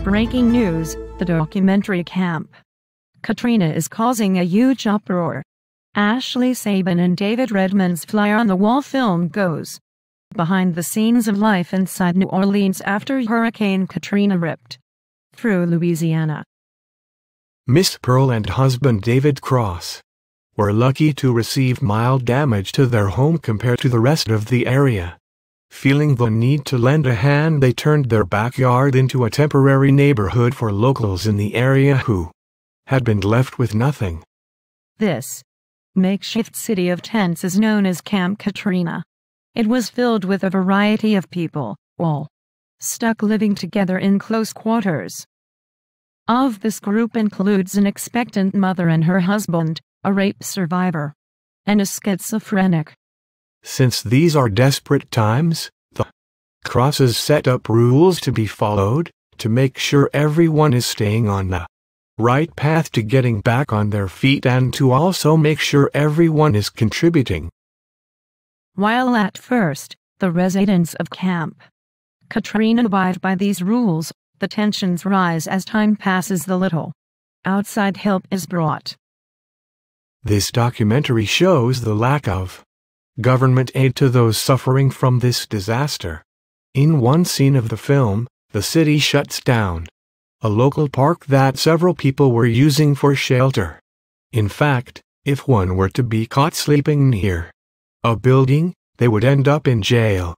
Breaking news, the documentary Kamp Katrina is causing a huge uproar. Ashley Sabin and David Redman's fly-on-the-wall film goes behind the scenes of life inside New Orleans after Hurricane Katrina ripped through Louisiana. Miss Pearl and husband David Cross were lucky to receive mild damage to their home compared to the rest of the area. Feeling the need to lend a hand, they turned their backyard into a temporary neighborhood for locals in the area who had been left with nothing. This makeshift city of tents is known as Kamp Katrina. It was filled with a variety of people, all stuck living together in close quarters. Of this group includes an expectant mother and her husband, a rape survivor, and a schizophrenic. Since these are desperate times, the Crosses set up rules to be followed, to make sure everyone is staying on the right path to getting back on their feet and to also make sure everyone is contributing. While at first, the residents of Kamp Katrina abide by these rules, the tensions rise as time passes. The little outside help is brought. This documentary shows the lack of government aid to those suffering from this disaster. In one scene of the film, the city shuts down a local park that several people were using for shelter. In fact, if one were to be caught sleeping near a building, they would end up in jail.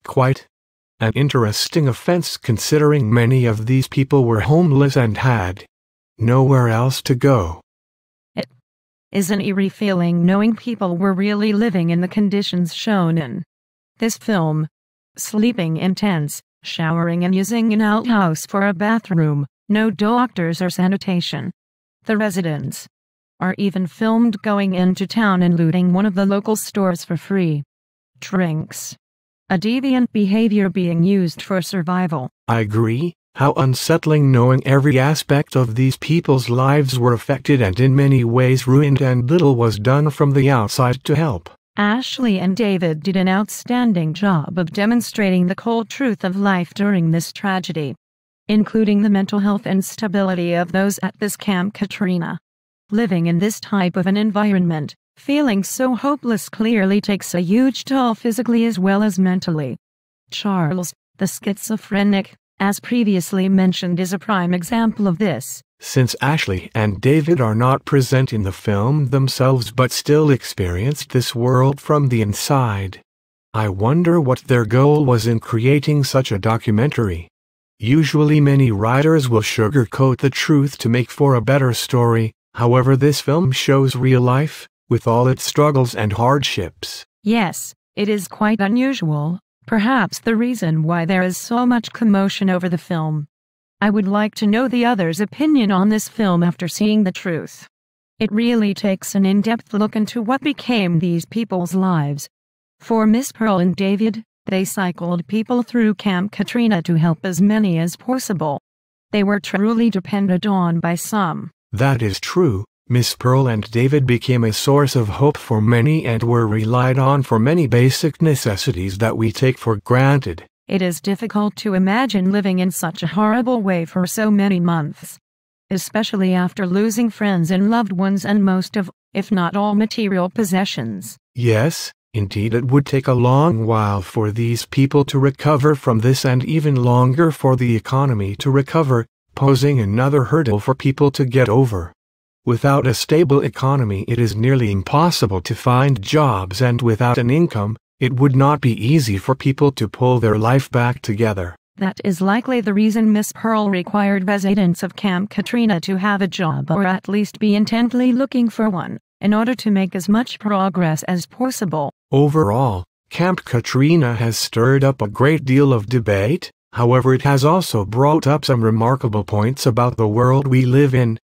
Quite an interesting offense, considering many of these people were homeless and had nowhere else to go. It is an eerie feeling knowing people were really living in the conditions shown in this film, sleeping in tents, showering and using an outhouse for a bathroom, no doctors or sanitation. The residents are even filmed going into town and looting one of the local stores for free drinks. A deviant behavior being used for survival. I agree. How unsettling knowing every aspect of these people's lives were affected and in many ways ruined, and little was done from the outside to help. Ashley and David did an outstanding job of demonstrating the cold truth of life during this tragedy, including the mental health and stability of those at this Kamp Katrina. Living in this type of an environment, feeling so hopeless clearly takes a huge toll physically as well as mentally. Charles, the schizophrenic, as previously mentioned, is a prime example of this. Since Ashley and David are not present in the film themselves but still experienced this world from the inside, I wonder what their goal was in creating such a documentary. Usually many writers will sugarcoat the truth to make for a better story, however this film shows real life, with all its struggles and hardships. Yes, it is quite unusual, perhaps the reason why there is so much commotion over the film. I would like to know the others' opinion on this film after seeing the truth. It really takes an in-depth look into what became these people's lives. For Miss Pearl and David, they cycled people through Kamp Katrina to help as many as possible. They were truly depended on by some. That is true. Miss Pearl and David became a source of hope for many and were relied on for many basic necessities that we take for granted. It is difficult to imagine living in such a horrible way for so many months, especially after losing friends and loved ones and most of, if not all, material possessions. Yes, indeed, it would take a long while for these people to recover from this, and even longer for the economy to recover, posing another hurdle for people to get over. Without a stable economy, it is nearly impossible to find jobs, and without an income, it would not be easy for people to pull their life back together. That is likely the reason Miss Pearl required residents of Kamp Katrina to have a job, or at least be intently looking for one, in order to make as much progress as possible. Overall, Kamp Katrina has stirred up a great deal of debate, however it has also brought up some remarkable points about the world we live in.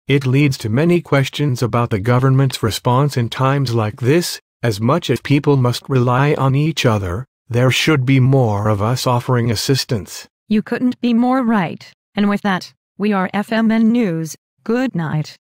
It leads to many questions about the government's response in times like this. As much as people must rely on each other, there should be more of us offering assistance. You couldn't be more right. And with that, we are FMN News. Good night.